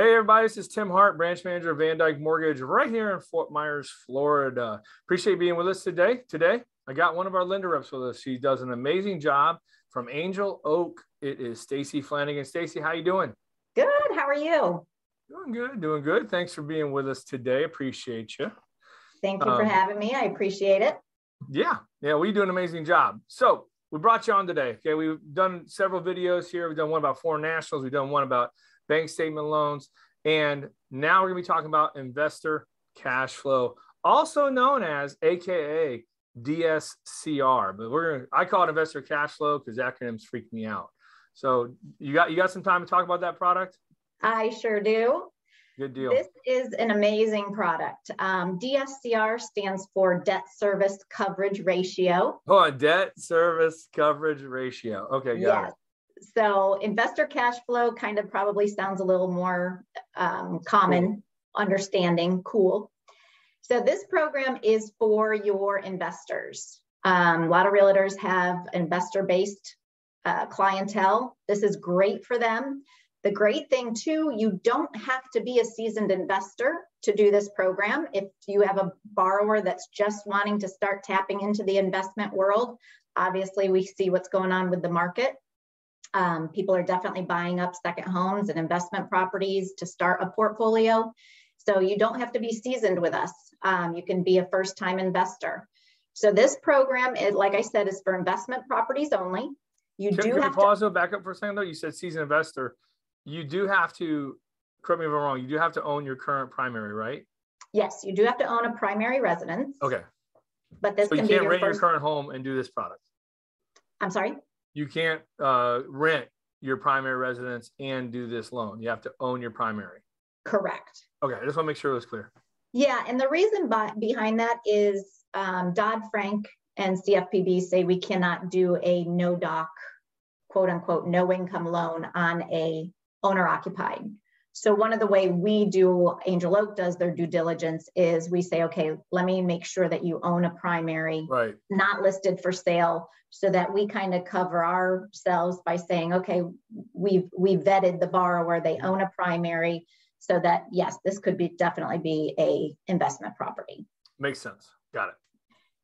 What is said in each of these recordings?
Hey everybody, this is Tim Hart, branch manager of VanDyk Mortgage right here in Fort Myers, Florida. Appreciate being with us today. Today, I got one of our lender reps with us. She does an amazing job from Angel Oak. It is Stacey Flanigan. Stacey, how you doing? Good. How are you? Doing good, doing good. Thanks for being with us today. Appreciate you. Thank you for having me. I appreciate it. Yeah, we do an amazing job. So we brought you on today. Okay, we've done several videos here. We've done one about foreign nationals. We've done one about bank statement loans. And now we're going to be talking about investor cash flow, also known as AKA DSCR. But I call it investor cash flow because acronyms freak me out. So you got some time to talk about that product? I sure do. Good deal. This is an amazing product. DSCR stands for debt service coverage ratio. Oh, debt service coverage ratio. Okay, got it. So investor cash flow kind of probably sounds a little more common, understanding, cool. So this program is for your investors. A lot of realtors have investor-based clientele. This is great for them. The great thing too, you don't have to be a seasoned investor to do this program. If you have a borrower that's just wanting to start tapping into the investment world, obviously we see what's going on with the market. People are definitely buying up second homes and investment properties to start a portfolio. So you don't have to be seasoned with us. You can be a first-time investor. So this program is, like I said, is for investment properties only. Can we pause though, back up for a second though? You said seasoned investor. You do have to, correct me if I'm wrong, you do have to own your current primary, right? Yes, you do have to own a primary residence. Okay. But this so can you can't be rent your current home and do this product. I'm sorry? You can't rent your primary residence and do this loan. You have to own your primary. Correct. Okay, I just want to make sure it was clear. Yeah, and the reason behind that is Dodd-Frank and CFPB say we cannot do a no-doc, quote unquote, no income loan on a owner-occupied. So one of the way we do, Angel Oak does their due diligence is we say, okay, let me make sure that you own a primary, right, not listed for sale, so that we kind of cover ourselves by saying, okay, we vetted the borrower, they own a primary, so that yes, this could definitely be a investment property. Makes sense. Got it.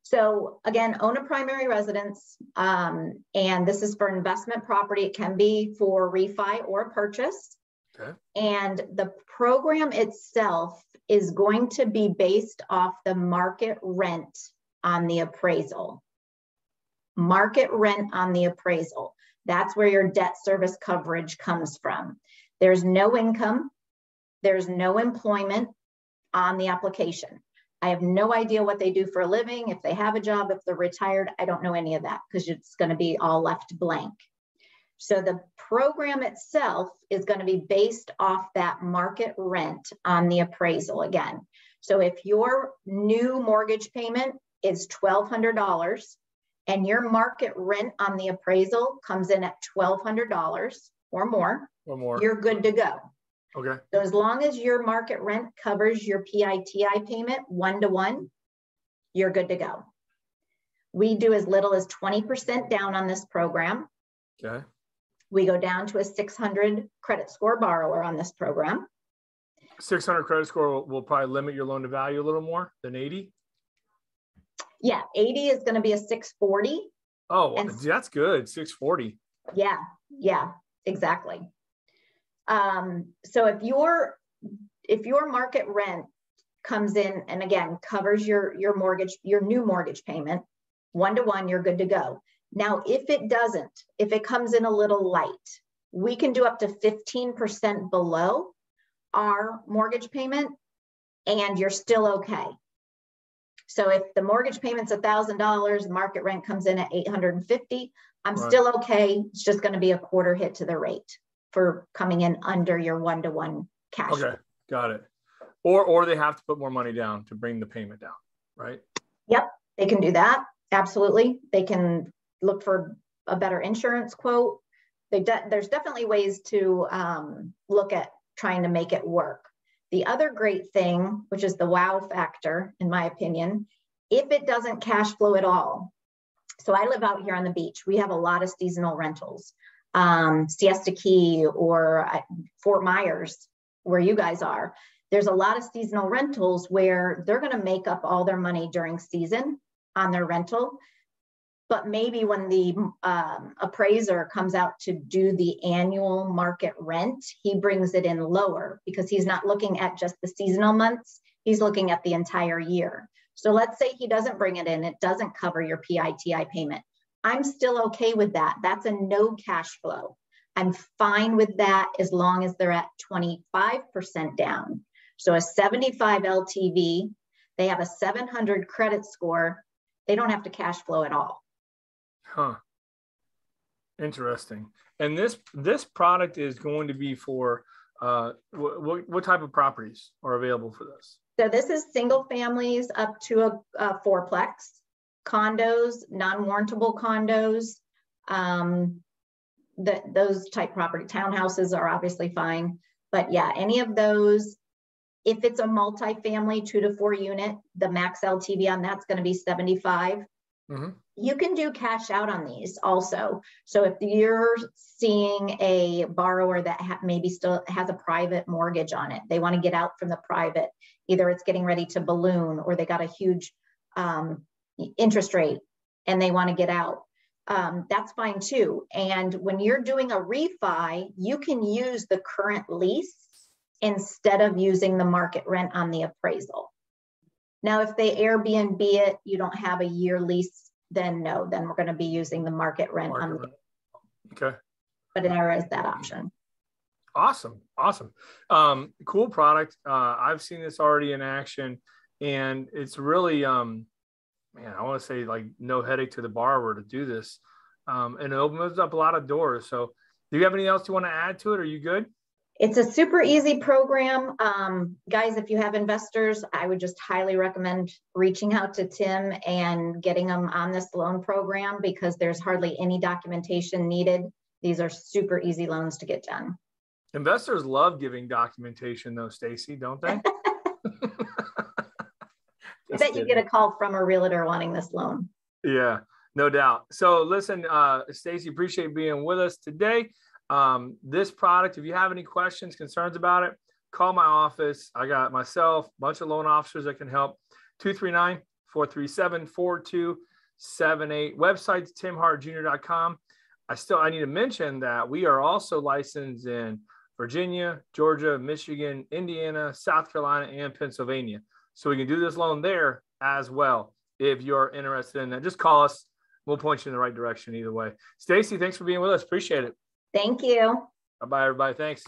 So again, own a primary residence, and this is for investment property. It can be for refi or purchase. Okay. And the program itself is going to be based off the market rent on the appraisal. Market rent on the appraisal. That's where your debt service coverage comes from. There's no income. There's no employment on the application. I have no idea what they do for a living, if they have a job, if they're retired. I don't know any of that because it's going to be all left blank. So the program itself is going to be based off that market rent on the appraisal again. So if your new mortgage payment is $1,200 and your market rent on the appraisal comes in at $1,200 or more, you're good to go. Okay. So as long as your market rent covers your PITI payment 1-to-1, you're good to go. We do as little as 20% down on this program. Okay. We go down to a 600 credit score borrower on this program. 600 credit score will probably limit your loan to value a little more than 80. Yeah, 80 is going to be a 640. Oh, that's good. 640. Yeah, exactly. So if your market rent comes in and again covers your mortgage, your new mortgage payment 1-to-1, you're good to go. Now, if it doesn't, if it comes in a little light, we can do up to 15% below our mortgage payment and you're still okay. So if the mortgage payment's $1,000, market rent comes in at $850, I'm still okay. It's just going to be a quarter hit to the rate for coming in under your 1-to-1 cash. Okay, got it. Or they have to put more money down to bring the payment down, right? Yep, they can do that. Absolutely. They can look for a better insurance quote. There's definitely ways to look at trying to make it work. The other great thing, which is the wow factor, in my opinion, if it doesn't cash flow at all. So I live out here on the beach. We have a lot of seasonal rentals. Siesta Key or Fort Myers, where you guys are, there's a lot of seasonal rentals where they're going to make up all their money during season on their rental. But maybe when the appraiser comes out to do the annual market rent, he brings it in lower because he's not looking at just the seasonal months. He's looking at the entire year. So let's say he doesn't bring it in. It doesn't cover your PITI payment. I'm still okay with that. That's a no cash flow. I'm fine with that as long as they're at 25% down. So a 75 LTV, they have a 700 credit score. They don't have to cash flow at all. Huh. Interesting. And this product is going to be for what type of properties are available for this? So this is single families up to a fourplex, condos, non-warrantable condos, those type property. Townhouses are obviously fine, but yeah, any of those. If it's a multifamily 2 to 4 unit, the max LTV on that's going to be 75. Mm-hmm. You can do cash out on these also. So if you're seeing a borrower that maybe still has a private mortgage on it, they want to get out from the private, either it's getting ready to balloon or they got a huge interest rate and they want to get out, that's fine too. And when you're doing a refi, you can use the current lease instead of using the market rent on the appraisal. Now, if they Airbnb it, you don't have a year lease, then no, then we're going to be using the market rent on the. Okay. But there is that option. Awesome. Awesome. Cool product. I've seen this already in action, and it's really, man, I want to say like no headache to the borrower to do this. And it opens up a lot of doors. So do you have anything else you want to add to it? Are you good? It's a super easy program. Guys, if you have investors, I would just highly recommend reaching out to Tim and getting them on this loan program because there's hardly any documentation needed. These are super easy loans to get done. Investors love giving documentation though, Stacey, don't they? I bet you get a call from a realtor wanting this loan. Yeah, no doubt. So listen, Stacey, appreciate being with us today. This product, if you have any questions, concerns about it, call my office. I got myself, a bunch of loan officers that can help. 239-437-4278. Website, timhartjr.com. I need to mention that we are also licensed in Virginia, Georgia, Michigan, Indiana, South Carolina, and Pennsylvania. So we can do this loan there as well. If you're interested in that, just call us. We'll point you in the right direction either way. Stacey, thanks for being with us. Appreciate it. Thank you. Bye-bye, everybody. Thanks.